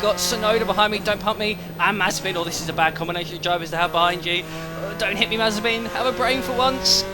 got Sonoda behind me, don't pump me, and Mazepin. Oh, this is a bad combination of drivers to have behind you. Don't hit me, Mazepin. Have a brain for once.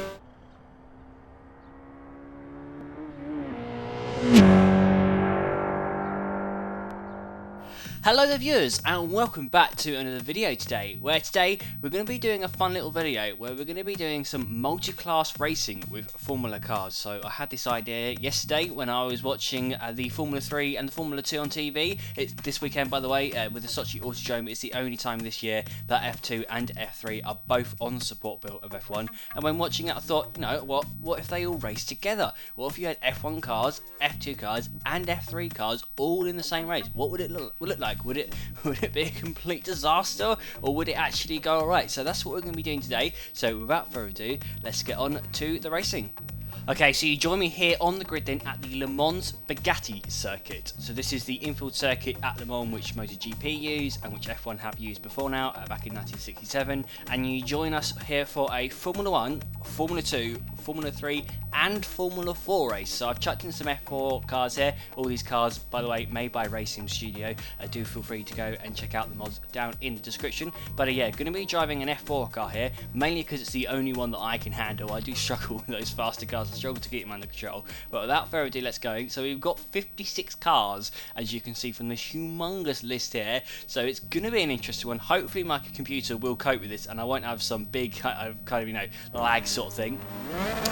Hello there viewers, and welcome back to another video today, where today we're going to be doing a fun little video where we're going to be doing some multi-class racing with Formula cars. So I had this idea yesterday when I was watching the Formula 3 and the Formula 2 on TV. It's this weekend, by the way, with the Sochi Autodrome. It's the only time this year that F2 and F3 are both on the support build of F1. And when watching it, I thought, you know, what if they all race together? What if you had F1 cars, F2 cars, and F3 cars all in the same race? What would it look like? Would it be a complete disaster, or would it actually go alright? So that's what we're going to be doing today. So without further ado, let's get on to the racing. Okay, so you join me here on the grid then at the Le Mans Bugatti circuit. So this is the infield circuit at Le Mans which MotoGP used and which F1 have used before now, back in 1967. And you join us here for a Formula 1, Formula 2, Formula 3 and Formula 4 race. So I've chucked in some F4 cars here. All these cars, by the way, made by Racing Studio. Do feel free to go and check out the mods down in the description. But yeah, going to be driving an F4 car here, mainly because it's the only one that I can handle. I do struggle with those faster cars. I struggle to keep them under control. But without further ado, let's go. So we've got 56 cars, as you can see from this humongous list here. So it's going to be an interesting one. Hopefully my computer will cope with this and I won't have some big kind of, you know, lag sort of thing.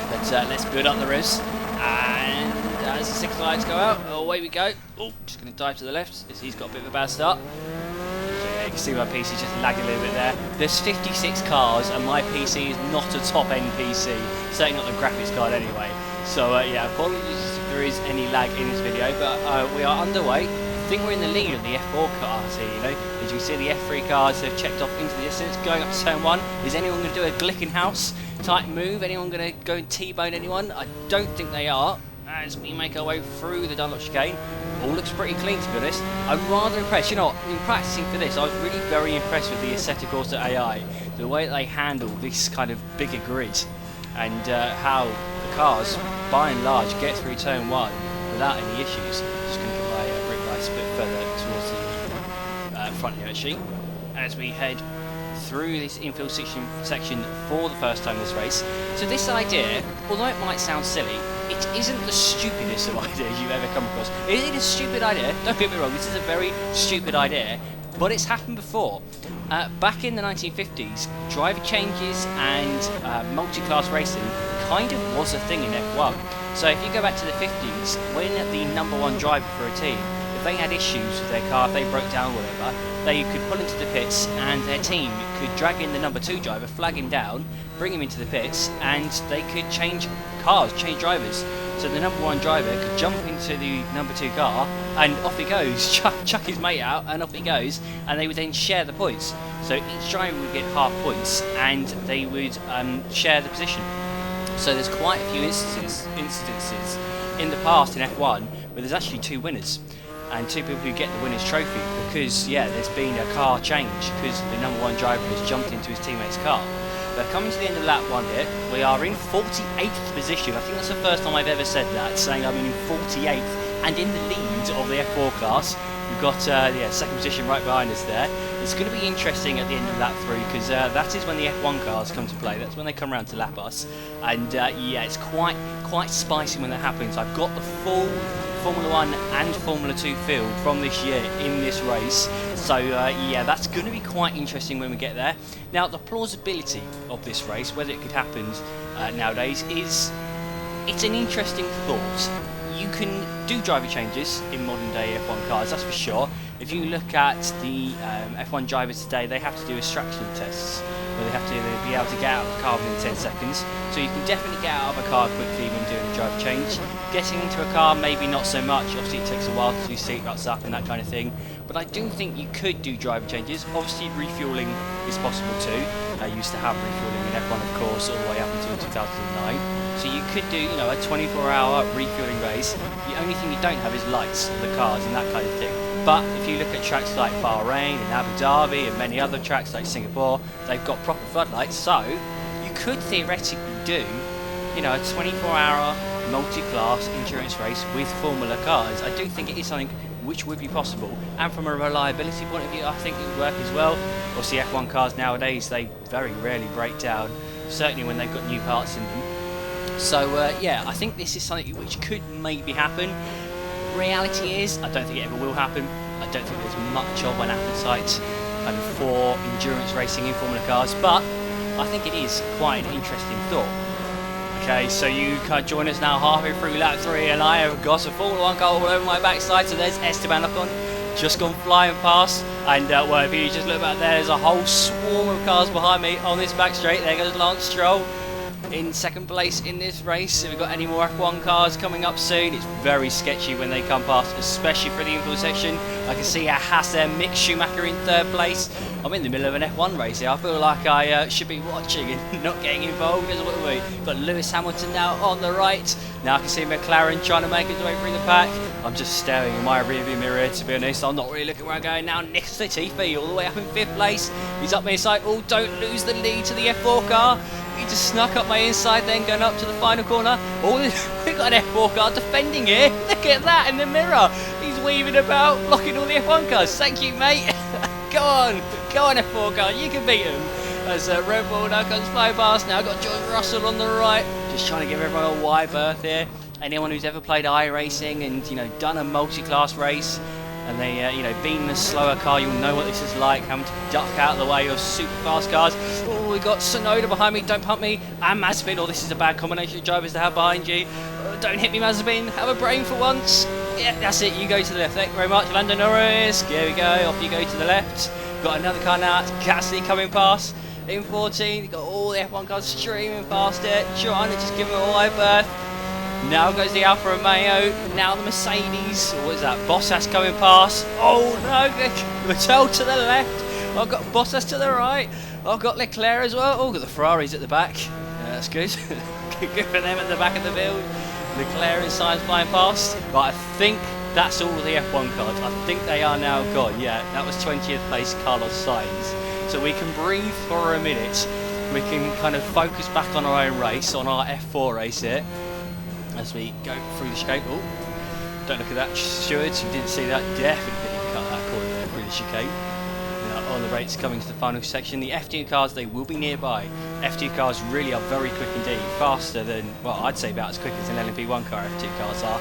But let's build up the revs, and as the signal lights go out, away we go. Oh, just going to dive to the left, as he's got a bit of a bad start. So yeah, you can see my PC just lagged a little bit there. There's 56 cars, and my PC is not a top-end PC, certainly not the graphics card anyway. So yeah, apologies if there is any lag in this video, but we are underway. I think we're in the lead of the F4 cars here, you know. As you can see, the F3 cars have checked off into the distance, going up to turn 1. Is anyone going to do a Glickenhaus type move? Anyone going to go and T-bone anyone? I don't think they are. As we make our way through the Dunlop chicane, all looks pretty clean, to be honest. I'm rather impressed. You know what, in practicing for this, I was really very impressed with the Assetto Corsa AI. The way that they handle this kind of bigger grid, and how the cars, by and large, get through turn 1 without any issues. Just going to put my brake lights a bit further towards the front here, actually, as we head through this infield section for the first time this race. So this idea, although it might sound silly, it isn't the stupidest of ideas you've ever come across. It is a stupid idea, don't get me wrong, this is a very stupid idea, but it's happened before. Back in the 1950s, driver changes and multi-class racing kind of was a thing in F1. So if you go back to the 50s, when the number one driver for a team, if they had issues with their car, if they broke down or whatever, they could pull into the pits and their team could drag in the number 2 driver, flag him down, bring him into the pits, and they could change cars, change drivers. So the number 1 driver could jump into the number 2 car and off he goes, chuck his mate out and off he goes, and they would then share the points. So each driver would get half points and they would share the position. So there's quite a few instances in the past in F1 where there's actually 2 winners and 2 people who get the winner's trophy because, yeah, there's been a car change because the number 1 driver has jumped into his teammate's car. But coming to the end of lap 1 here, we are in 48th position. I think that's the first time I've ever said that, saying I'm in 48th and in the lead of the F4 class. We've got second position right behind us there. It's going to be interesting at the end of lap 3 because that is when the F1 cars come to play. That's when they come around to lap us, and yeah, it's quite spicy when that happens. I've got the full Formula 1 and Formula 2 field from this year in this race, so yeah, that's going to be quite interesting when we get there. Now, the plausibility of this race, whether it could happen nowadays, it's an interesting thought. You can do driver changes in modern day F1 cars, that's for sure. If you look at the F1 drivers today, they have to do extraction tests where they have to be able to get out of the car within 10 seconds. So you can definitely get out of a car quickly when doing a driver change. Getting into a car, maybe not so much. Obviously it takes a while to do seatbelts up and that kind of thing. But I do think you could do driver changes. Obviously refueling is possible too. I used to have refueling in F1, of course, all the way up until 2009. So you could do, you know, a 24-hour refueling race. The only thing you don't have is lights on the cars and that kind of thing. But if you look at tracks like Bahrain and Abu Dhabi and many other tracks like Singapore, they've got proper floodlights. So you could theoretically do, you know, a 24-hour multi-class endurance race with Formula cars. I do think it is something which would be possible, and from a reliability point of view, I think it would work as well. Obviously F1 cars nowadays, they very rarely break down, certainly when they've got new parts in them. So yeah, I think this is something which could maybe happen. Reality is, I don't think it ever will happen. I don't think there's much of an appetite kind of for endurance racing in Formula cars, but I think it is quite an interesting thought. Okay, so you can join us now halfway through lap 3, and I have got a Formula 1 car all over my backside. So there's Esteban Ocon, just gone flying past, and well, if you just look back there's a whole swarm of cars behind me on this back straight. There goes Lance Stroll in second place in this race. If we've got any more F1 cars coming up soon, it's very sketchy when they come past, especially for the infield section. I can see a Haas there, Mick Schumacher in third place. I'm in the middle of an F1 race here. I feel like I should be watching and not getting involved as well. We've got Lewis Hamilton now on the right. Now I can see McLaren trying to make his way through the pack. I'm just staring in my rearview mirror, to be honest. I'm not really looking where I'm going now. Nicholas Latifi all the way up in 5th place. He's up my inside. Oh, don't lose the lead to the F4 car. He just snuck up my inside, then going up to the final corner. Oh, we've got an F4 car defending here. Look at that in the mirror. He's weaving about, blocking all the F1 cars. Thank you, mate. Go on F4 car, you can beat him. As Red Bull now comes flying past. Now got George Russell on the right, just trying to give everyone a wide berth here. Anyone who's ever played iRacing and done a multi-class race, and they been in a slower car, you'll know what this is like, having to duck out of the way of super fast cars. Oh, we got Tsunoda behind me, don't pump me, and Mazepin. Oh, this is a bad combination of drivers to have behind you. Don't hit me, Mazepin, have a brain for once. Yeah, that's it, you go to the left. Thank you very much, Lando Norris. There we go, off you go to the left. Got another car now, it's Gasly coming past in 14. Got all the F1 cars streaming past it, trying to just give it a wide berth. Now goes the Alfa Romeo, now the Mercedes. What is that? Bottas coming past. Oh no, Vettel to the left. I've got Bottas to the right. I've got Leclerc as well. Oh, got the Ferraris at the back. Yeah, that's good. Good for them at the back of the field. Leclerc and Sainz flying past. But I think that's all the F1 cars. I think they are now gone. Yeah, that was 20th place Carlos Sainz. So we can breathe for a minute. We can kind of focus back on our own race, on our F4 race here, as we go through the chicane. Oh, don't look at that, stewards. You didn't see that. Definitely didn't cut that corner there through the chicane. Now, on the rates coming to the final section, the F2 cars, they will be nearby. F2 cars really are very quick indeed, faster than, well, I'd say about as quick as an LMP1 car F2 cars are.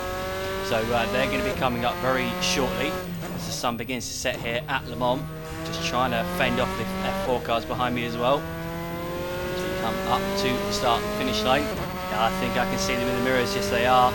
So they're going to be coming up very shortly as the sun begins to set here at Le Mans. Just trying to fend off the F4 cars behind me as well. As we come up to the start and finish line. I think I can see them in the mirrors. Yes, they are.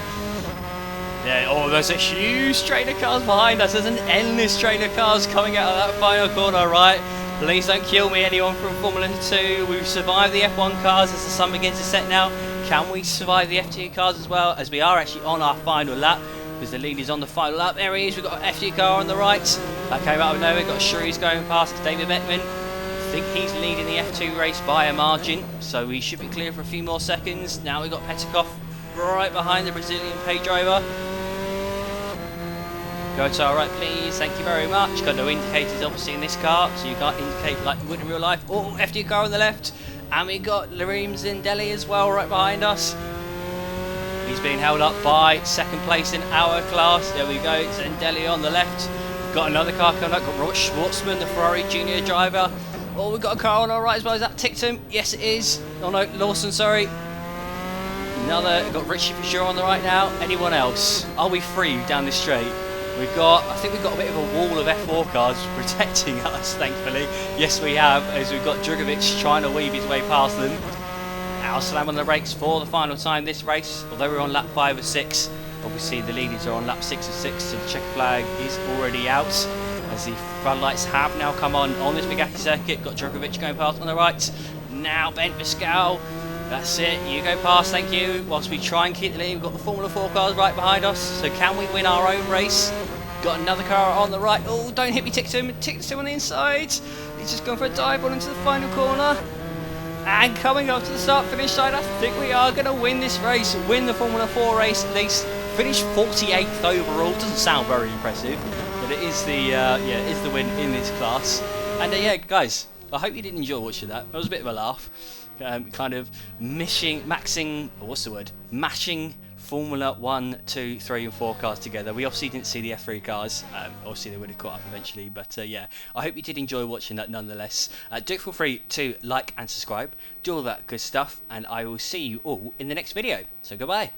Yeah, oh, there's a huge train of cars behind us. There's an endless train of cars coming out of that final corner, right? Please don't kill me, anyone from Formula 2. We've survived the F1 cars as the sun begins to set now. Can we survive the F2 cars as well? As we are actually on our final lap, because the lead is on the final lap. There he is. We've got an F2 car on the right. That came out of nowhere. We've got Shrews going past. It's David Beckman. I think he's leading the F2 race by a margin, so we should be clear for a few more seconds. Now we've got Petikov right behind the Brazilian paid driver. Go to our right, please. Thank you very much. Got no indicators obviously in this car, so you can't indicate like you would in real life. Oh, F2 car on the left, and we got Larim Zindelli as well right behind us. He's being held up by second place in our class. There we go, Zindelli on the left. Got another car coming up. Got Robert Schwartzman, the Ferrari junior driver. Oh, we've got a car on our right as well. Is that Tictum? Yes, it is. Oh no, Lawson, sorry. Another, got Richie Fisher on the right now. Anyone else? Are we free down this straight? I think we've got a bit of a wall of F4 cars protecting us, thankfully. Yes, we have, as we've got Drugovic trying to weave his way past them. Now slam on the brakes for the final time this race. Although we're on lap 5 of 6, obviously the leaders are on lap 6 of 6, so the checker flag is already out. As the front lights have now come on this Bugatti circuit. Got Djokovic going past on the right. Now Ben Pascal. That's it. You go past, thank you. Whilst we try and keep the lead, we've got the Formula 4 cars right behind us. So can we win our own race? Got another car on the right. Oh, don't hit me, Tictum. Tictum on the inside. He's just gone for a dive on into the final corner. And coming up to the start-finish line, I think we are going to win this race. Win the Formula 4 race at least. Finish 48th overall. Doesn't sound very impressive, but it is the win in this class. And yeah, guys, I hope you did enjoy watching that. That was a bit of a laugh. Kind of mashing Formula 1, 2, 3 and 4 cars together. We obviously didn't see the F3 cars, obviously they would have caught up eventually, but yeah, I hope you did enjoy watching that nonetheless. Do feel free to like and subscribe, do all that good stuff, and I will see you all in the next video. So goodbye.